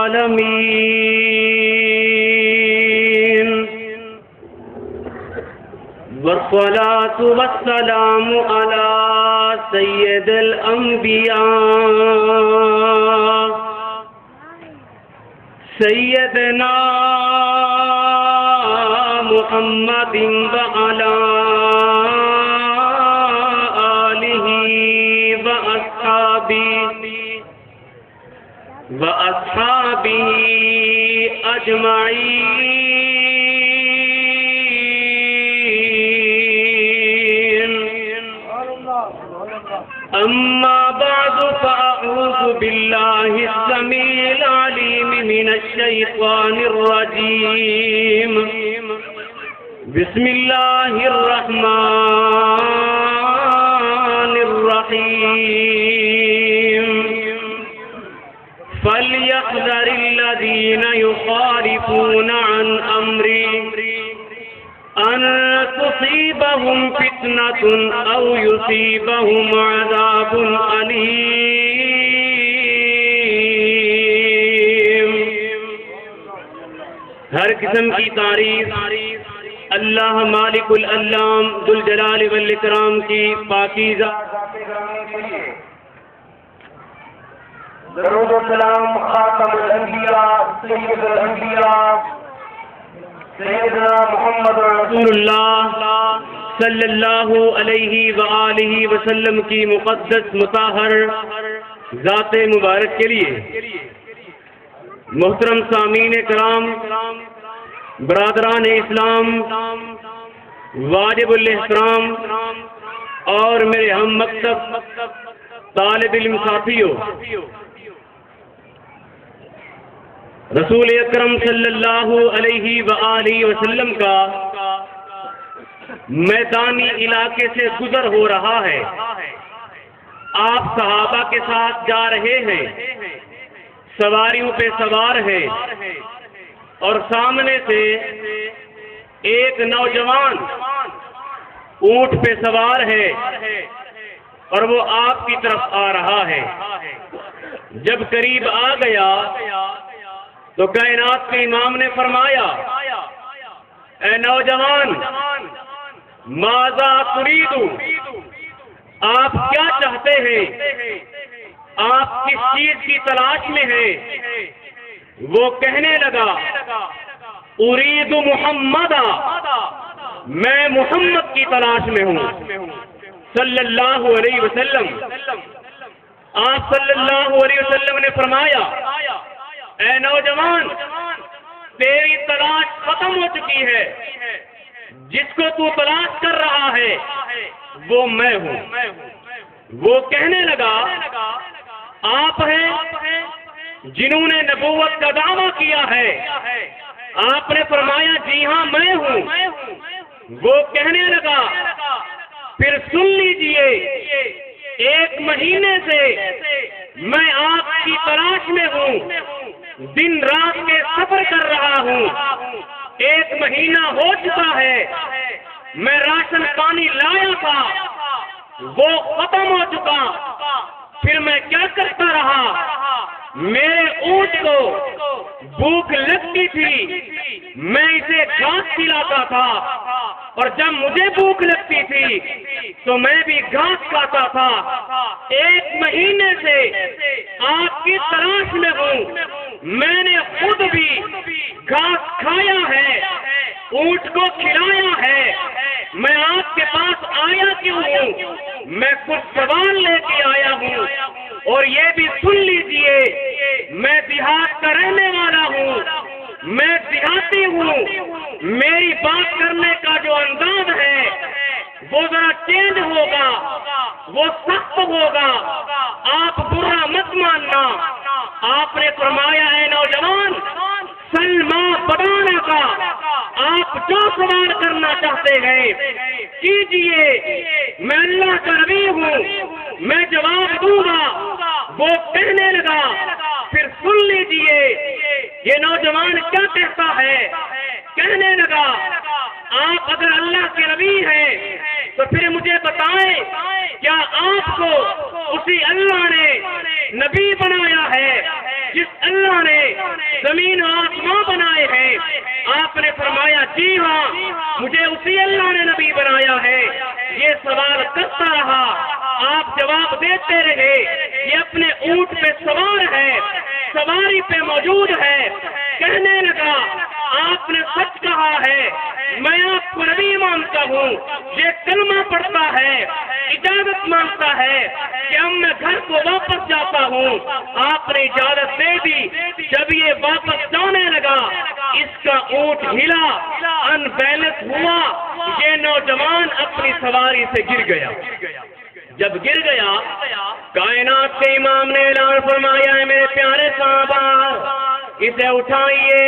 العالمين والصلاة والسلام على سيد الأنبياء سيدنا محمد وعلى آله وأصحابه أجمعين. أما بعد فأعوذ بالله السميع العليم من الشيطان الرجيم. بسم الله الرحمن الرحيم. فليحذر الذين يخالفون عن أمره أن تصيبهم فتنة أو يصيبهم عذاب أليم. ہر قسم کی تعریف اللہ مالک العلام ذوالجلال والاکرام کی پاکیزہ درود و سلام خاتم الانبیاء سید الانبیاء سیدنا محمد رسول اللہ صلی اللہ علیہ وآلہ وسلم کی مقدس مطہر ذات مبارک کے لیے. محترم سامعین کرام، برادران اسلام، واجب الاحترام اور میرے ہم مکتب طالب علم ساتھیوں، رسول اکرم صلی اللہ علیہ وآلہ وسلم کا میدانی علاقے سے گزر ہو رہا ہے. آپ صحابہ کے ساتھ جا رہے ہیں، سواریوں پہ سوار ہیں، اور سامنے سے ایک نوجوان اونٹ پہ سوار ہے اور وہ آپ کی طرف آ رہا ہے. جب قریب آ گیا تو کائنات کے امام نے فرمایا، اے نوجوان، ماذا تريد، آپ کیا چاہتے ہیں، آپ کس چیز کی تلاش میں ہیں؟ وہ کہنے لگا، اريد محمد، میں محمد کی تلاش میں ہوں صلی اللہ علیہ وسلم. آپ صلی اللہ علیہ وسلم نے فرمایا، اے نوجوان، تیری تلاش ختم ہو چکی ہے، جس کو تو تلاش کر رہا ہے وہ میں ہوں. وہ کہنے لگا، آپ ہیں جنہوں نے نبوت کا دعویٰ کیا ہے؟ آپ نے فرمایا، جی ہاں میں ہوں. وہ کہنے لگا، پھر سن لیجئے، 1 مہینے سے میں آپ کی تلاش میں ہوں، دن رات کے سفر کر رہا ہوں. 1 مہینہ ہو چکا ہے، میں راشن پانی لایا تھا، وہ ختم ہو چکا. پھر میں کیا کرتا رہا؟ میرے اونٹ کو بھوک لگتی تھی، میں اسے گھاس کھلاتا تھا، اور جب مجھے بھوک لگتی تھی تو میں بھی گھاس کھاتا تھا. 1 مہینے سے آپ کی تلاش میں ہوں، میں نے خود بھی گھاس کھایا ہے، اونٹ کو کھلایا ہے. میں آپ کے پاس آیا کیوں ہوں؟ میں کچھ سوال لے کے آیا ہوں. اور یہ بھی سن لیجئے، میں دیہات کا رہنے والا ہوں، میں دیہاتی ہوں. میری بات کرنے کا جو انداز ہے وہ ذرا چینج ہوگا، وہ سخت ہوگا، آپ برا مت ماننا. آپ نے فرمایا، اے نوجوان، سلمہ بدانا کا، آپ جو سوال کرنا چاہتے ہیں کیجئے، میں اللہ کا نبی ہوں، میں جواب دوں گا. وہ کہنے لگا، پھر سن لیجئے یہ نوجوان کیا کہتا ہے. کہنے لگا، آپ اگر اللہ کے نبی ہیں تو پھر مجھے بتائیں، کیا آپ کو اسی اللہ نے نبی بنایا ہے جس اللہ نے زمین و آسمان بنائے ہیں؟ آپ نے فرمایا جی ہاں، مجھے اسی اللہ نے نبی بنایا ہے۔ یہ سوال کرتا رہا، آپ جواب دیتے رہے، یہ اپنے اونٹ پہ سوار ہے، سواری پہ موجود ہے۔ کہنے لگا آپ نے سچ کہا ہے، میں آپ کو نبی مانتا ہوں، یہ کلمہ پڑھتا ہے، اجازت مانگتا ہے کہ اب میں گھر کو واپس جاتا ہوں۔ آپ نے اجازت دے دی۔ جب یہ واپس جانے لگا، اس کا اونٹ ہلا، ان بیلنس ہوا، یہ نوجوان اپنی سواری سے گر گیا۔ جب گر گیا، کائنات کے امام نے اعلان فرمایا ہے میرے پیارے صحابہ، اسے اٹھائیے،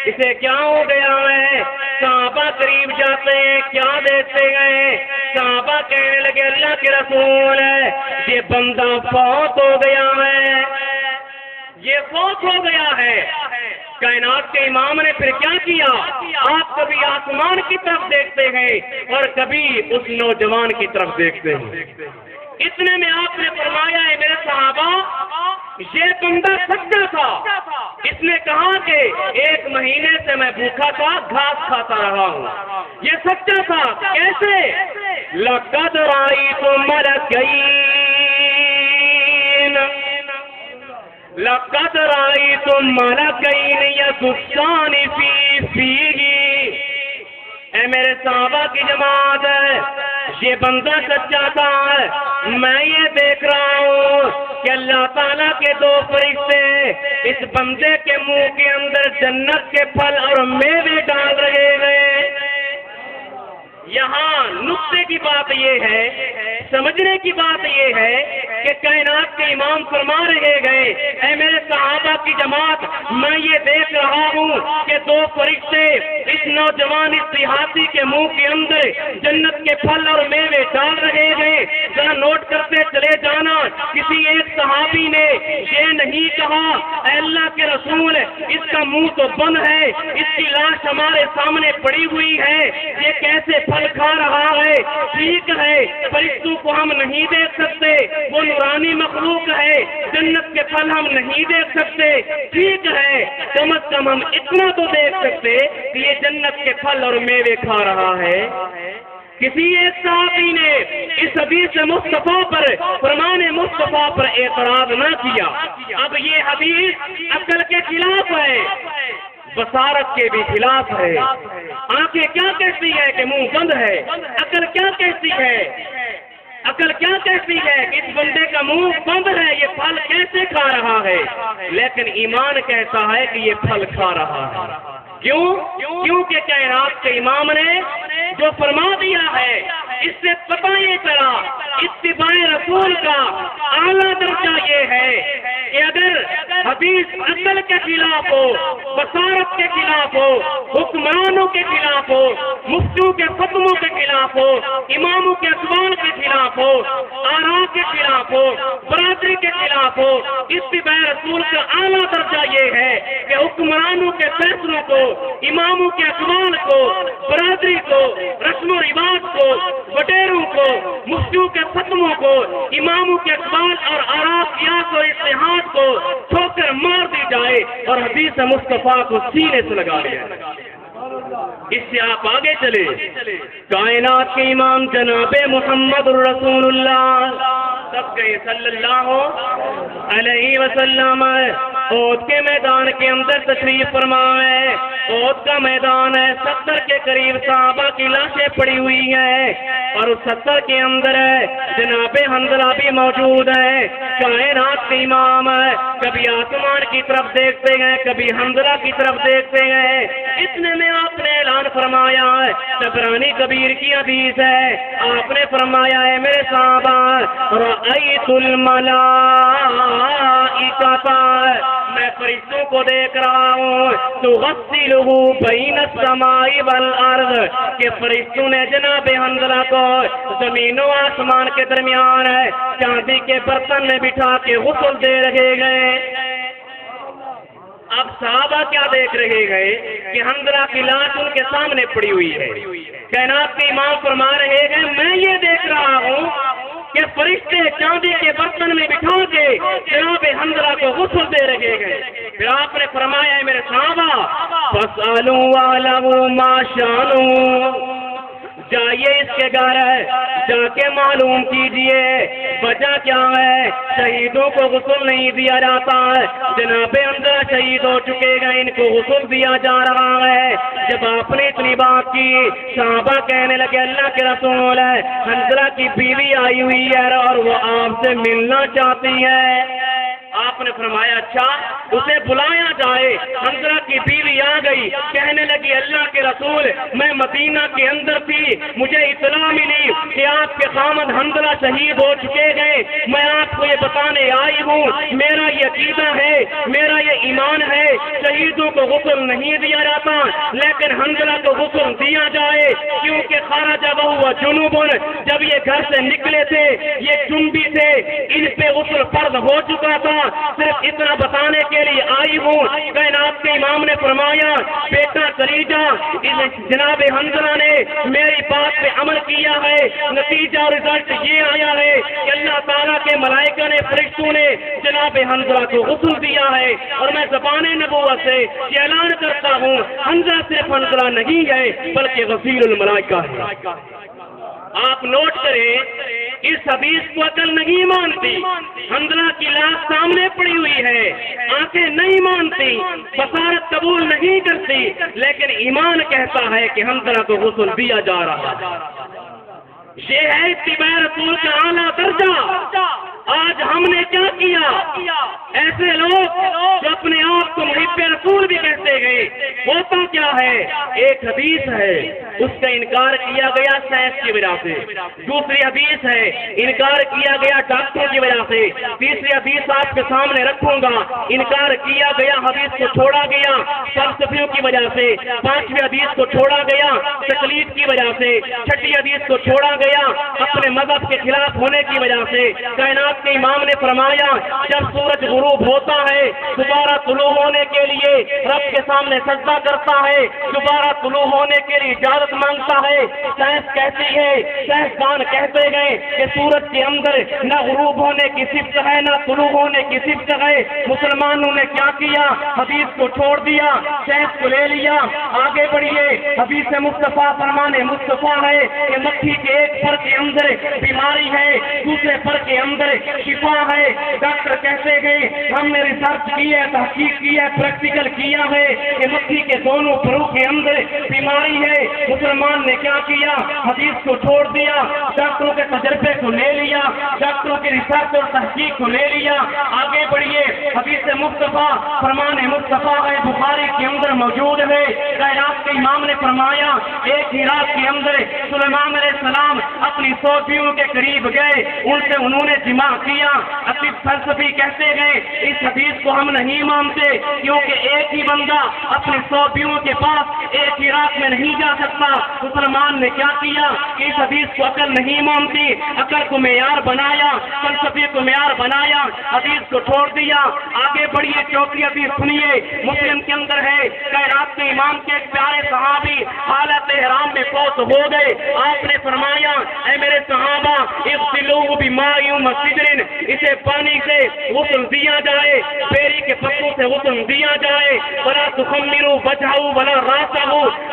اسے کیا ہو گیا ہے؟ صحابہ قریب جاتے ہیں، کیا دیکھتے گئے؟ صحابہ کہنے لگے اللہ کے رسول ہے، یہ بندہ فوت ہو گیا ہے، یہ فوت ہو گیا ہے۔ کائنات کے امام نے پھر کیا کیا؟ آپ کبھی آسمان کی طرف دیکھتے ہیں اور کبھی اس نوجوان کی طرف دیکھتے ہیں۔ اتنے میں آپ نے فرمایا ہے میرے صحابہ، یہ بندہ سچا تھا۔ اس نے کہا کہ 1 مہینے سے میں بھوکا تھا، گھاس کھاتا رہا ہوں۔ یہ سچا تھا۔ کیسے؟ لَقَدْ رَأَيْتُ مَلَكَيْنِ لَقَدْ رَأَيْتُ مَلَكَيْنِ يَسُجَّانِ فِيهِ۔ اے میرے صحابہ کی جماعت ہے، یہ بندہ سچا تھا۔ میں یہ دیکھ رہا ہوں کہ اللہ تعالیٰ کے 2 فرشتے اس بندے کے منہ کے اندر جنت کے پھل اور میوے ڈال رہے ہیں۔ یہاں نقطے کی بات یہ ہے، سمجھنے کی بات یہ ہے کہ کائنات کے امام فرما رہے گئے، اے میرے صحابہ کی جماعت، میں یہ دیکھ رہا ہوں کہ 2 فرشتے اس نوجوان اس دیہاتی کے منہ کے اندر جنت کے پھل اور میوے ڈال رہے ہیں۔ ذرا نوٹ کرتے چلے جانا، کسی ایک صحابی نے یہ نہیں کہا اے اللہ کے رسول اس کا منہ تو بند ہے، اس کی لاش ہمارے سامنے پڑی ہوئی ہے، یہ کیسے پھل کھا رہا ہے؟ ٹھیک ہے، فرشتوں کو ہم نہیں دیکھ سکتے، وہ نورانی مخلوق ہے، جنت کے پھل ہم نہیں دیکھ سکتے، ٹھیک ہے، کم از کم ہم اتنا تو دیکھ سکتے کہ یہ جنت کے پھل اور میوے کھا رہا ہے۔ کسی ایک صحابی نے اس حدیث مصطفیٰ پر، فرمان مصطفیٰ پر اعتراض نہ کیا۔ اب یہ حدیث عقل کے خلاف ہے، بصارت کے بھی خلاف ہے۔ آنکھیں کیا کہتی ہے کہ منہ بند ہے، عقل کیا کہتی ہے؟ عقل کیا کہتی ہے کہ اس بندے کا منہ بند ہے، یہ پھل کیسے کھا رہا ہے؟ لیکن ایمان کہتا ہے کہ یہ پھل کھا رہا ہے۔ کیونکہ کائنات کے امام نے جو فرما دیا ہے، اس سے پتہ یہ چلا اتباع رسول کا اعلیٰ درجہ یہ ہے کہ اگر حدیث عقل کے خلاف ہو، بصارت کے خلاف ہو، حکمرانوں کے خلاف ہو، مفتیوں کے فتووں کے خلاف ہو، اماموں کے اقوال کے خلاف ہو، آراء کے خلاف ہو، برادری کے خلاف ہو، اتباع رسول کا اعلیٰ درجہ یہ ہے کہ حکمرانوں کے فیصلوں کو، اماموں کے اقوال کو، برادری کو، رسم و رواج کو، وڈیروں کو، مفتیوں کے فتووں کو، اماموں کے اقوال اور آراء قیاس اور اجتہاد کو ٹھوکر مار دی جائے اور حدیث مصطفیٰ کو سینے سے لگا دیا۔ اس سے آپ آگے چلے، کائنات کے امام جناب محمد رسول اللہ سب کے صلی اللہ علیہ وسلم احد کے میدان کے اندر تشریف فرما ہے۔ احد کا میدان ہے، 70 کے قریب صحابہ کی لاشیں پڑی ہوئی ہیں اور اس 70 کے اندر جناب حنظلہ بھی موجود ہے۔ کائنات کے امام کبھی آسمان کی طرف دیکھتے گئے، کبھی حنظلہ کی طرف دیکھتے گئے۔ اتنے میں آپ نے اعلان فرمایا ہے، طبرانی کبیر کی حدیث ہے، آپ نے فرمایا ہے میرے صحابہ رأیت الملائکۃ، میں فرشتوں کو دیکھ رہا ہوں تغسلہ بین السماء والارض، کہ فرشتوں نے جناب حنظلہ کو زمین و آسمان کے درمیان چاندی کے برتن میں بٹھا کے غسل دے رہے گئے۔ اب صحابہ کیا دیکھ رہے گئے کہ حنظلہ کی لاش ان کے سامنے پڑی ہوئی ہے۔ کائنات کے امام فرما رہے گئے میں یہ دیکھ رہا ہوں کہ فرشتے چاندی کے برتن میں بٹھا کے جناب حنظلہ کو غسل دے رہے گئے۔ پھر آپ نے فرمایا ہے میرے صحابہ فَاسْأَلُوا وَاعْلَمُوا مَا شَأْنُهُ، جائیے اس کے گھر جا کے معلوم کیجئے وجہ کیا ہے، شہیدوں کو غسل نہیں دیا جاتا ہے، جناب حنظلہ شہید ہو چکے گئے، ان کو غسل دیا جا رہا ہے۔ جب آپ نے اتنی بات کی صحابہ کہنے لگے اللہ کے رسول ہے، حنظلہ کی بیوی آئی ہوئی ہے اور وہ آپ سے ملنا چاہتی ہے۔ آپ نے فرمایا اچھا اسے بلایا جائے۔ حنظلہ کی بیوی آ گئی، کہنے لگی اللہ کے رسول میں مدینہ کے اندر تھی، مجھے اطلاع ملی کہ آپ کے خامد حنظلہ شہید ہو چکے گئے، میں آپ کو یہ بتانے آئی ہوں میرا یہ عقیدہ ہے، میرا یہ ایمان ہے، شہیدوں کو غسل نہیں دیا جاتا لیکن حنظلہ کو غسل دیا جائے، کیونکہ خرج وہو جنوب، جب یہ گھر سے نکلے تھے یہ جنبی تھے، ان پہ غسل فرض ہو چکا تھا، صرف اتنا بتانے کے لیے آئی ہوں۔ کائنات کے امام نے فرمایا بیٹا چلی جا، جناب حنظلہ نے میری بات پہ عمل کیا ہے، نتیجہ اور رزلٹ یہ آیا ہے کہ اللہ تعالیٰ کے ملائکہ نے فرشتوں نے جناب حنظلہ کو غسل دیا ہے، اور میں زبان نبوت سے یہ اعلان کرتا ہوں حنظلہ صرف حنظلہ نہیں ہے بلکہ غسیل الملائکہ ہے۔ آپ نوٹ کریں اس حدیث کو عقل نہیں مانتی، حنظلہ کی لاش سامنے پڑی ہوئی ہے، آنکھیں نہیں مانتی، بصارت قبول نہیں کرتی، لیکن ایمان کہتا ہے کہ حنظلہ کو غسل دیا جا رہا ہے۔ یہ ہے اتباع رسول کا اعلیٰ درجہ۔ آج ہم نے کیا کیا؟ ایسے لوگ جو اپنے آپ کو محب رسول بھی کہتے گئے، ہوتا کیا ہے؟ ایک حدیث ہے اس کا انکار کیا گیا سائنس کی وجہ سے، دوسری حدیث ہے انکار کیا گیا ڈاکٹر کی وجہ سے، تیسری حدیث آپ کے سامنے رکھوں گا انکار کیا گیا حدیث کو چھوڑا گیا فلسفیوں کی وجہ سے، پانچویں حدیث کو چھوڑا گیا تقلید کی وجہ سے، چھٹی حدیث کو چھوڑا گیا اپنے مذہب کے خلاف ہونے کی وجہ سے۔ کائنات کے امام نے فرمایا جب سورج غروب ہوتا ہے دوبارہ طلوع ہونے کے لیے رب کے سامنے سجدہ کرتا ہے، دوبارہ طلوع ہونے کے لیے اجازت مانگتا ہے۔ سائنس کہتی ہے، سائنسدان کہتے گئے کہ سورج کے اندر نہ غروب ہونے کی صفت ہے نہ طلوع ہونے کی صفت ہے۔ مسلمانوں نے کیا کیا؟ حدیث کو چھوڑ دیا، سائنس کو لے لیا۔ آگے بڑھیے، حدیث مصطفیٰ فرمان مصطفیٰ ہے کہ مکھی کے ایک پر کے اندر بیماری ہے، دوسرے پر کے اندر شفا ہے۔ ڈاکٹر کہتے گئے ہم نے ریسرچ کی ہے، تحقیق کی ہے، پریکٹیکل کیا ہے کہ مکھی کے دونوں پروں کے اندر بیماری ہے۔ مسلمان نے کیا کیا؟ حدیث کو چھوڑ دیا، ڈاکٹروں کے تجربے کو لے لیا، ڈاکٹروں کے ریسرچ اور تحقیق کو لے لیا۔ آگے بڑھیے، حدیث مصطفیٰ فرمان مصطفیٰ ہے، بخاری کے اندر موجود ہے۔ کائنات کے امام نے فرمایا ایک ہی رات کے اندر سلیمان علیہ السلام اپنی 100 بیویوں کے قریب گئے، ان سے انہوں نے جماع کیا۔ عقیل فلسفی کہتے گئے اس حدیث کو ہم نہیں مانتے کیونکہ ایک ہی بندہ اپنی 100 بیویوں کے پاس ایک ہی رات میں نہیں جا سکتا۔ مسلمان نے کیا کیا کہ اس حدیث کو عقل نہیں مانتی، عقل کو معیار بنایا، فلسفے کو معیار بنایا، حدیث کو چھوڑ دیا۔ آگے بڑھیے، چوتھی حدیث سنیے، مسلم کے اندر ہے کائنات کے امام کے ایک پیارے صحابی حالت احرام میں فوت ہو گئے۔ آپ نے فرمایا اے میرے صحابہ اغسلوہ بماء وسدر، اسے پانی سے غسل دیا جائے، بیری کے پتوں سے غسل دیا جائے، ولا تخمروا وجہہ ولا راسہ،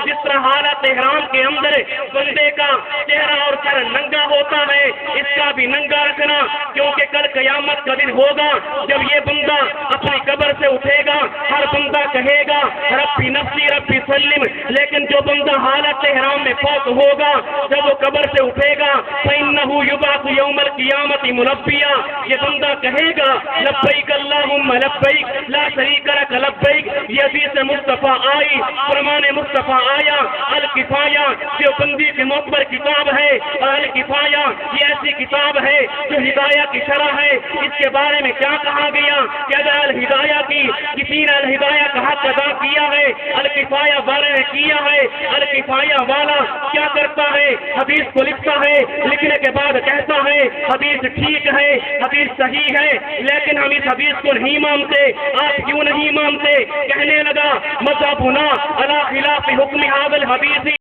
جس طرح حالت احرام کے اندر بندے کا چہرہ اور سر ننگا ہوتا ہے اس کا بھی ننگا رکھنا، کیونکہ کل قیامت کا دن ہوگا جب یہ بندہ اپنی قبر سے اٹھے گا ہر بندہ کہے گا ربی نفسی ربی سلم، لیکن جو بندہ حالت احرام میں فوت ہوگا جب وہ قبر سے اٹھے گا فإنہ یبعث یوم القیامت ملبیا، یہ بندہ کہے گا لبیک اللہم لبیک لا شریک لک لبیک۔ یہ حدیث مصطفیٰ آئی، فرمان مصطفیٰ آیا۔ الکفایہ جو بندی کی معتبر کتاب ہے، اور الکفایہ یہ ایسی کتاب ہے جو ہدایہ کی شرح ہے۔ اس کے بارے میں کیا کہا گیا کہ اگر الہدایہ کی کسی نے الہدایہ کا حق ادا کیا ہے، الکفایہ والے نے کیا ہے، الکفایہ والا کیا کرتا ہے؟ حدیث کو لکھتا ہے، لکھنے کے بعد کہتا ہے حدیث ٹھیک ہے، حدیث صحیح ہے، لیکن ہم اس حدیث کو نہیں مانتے۔ آپ کیوں نہیں مانتے؟ کہنے لگا مذہبنا علی خلاف حکم هذا الحدیث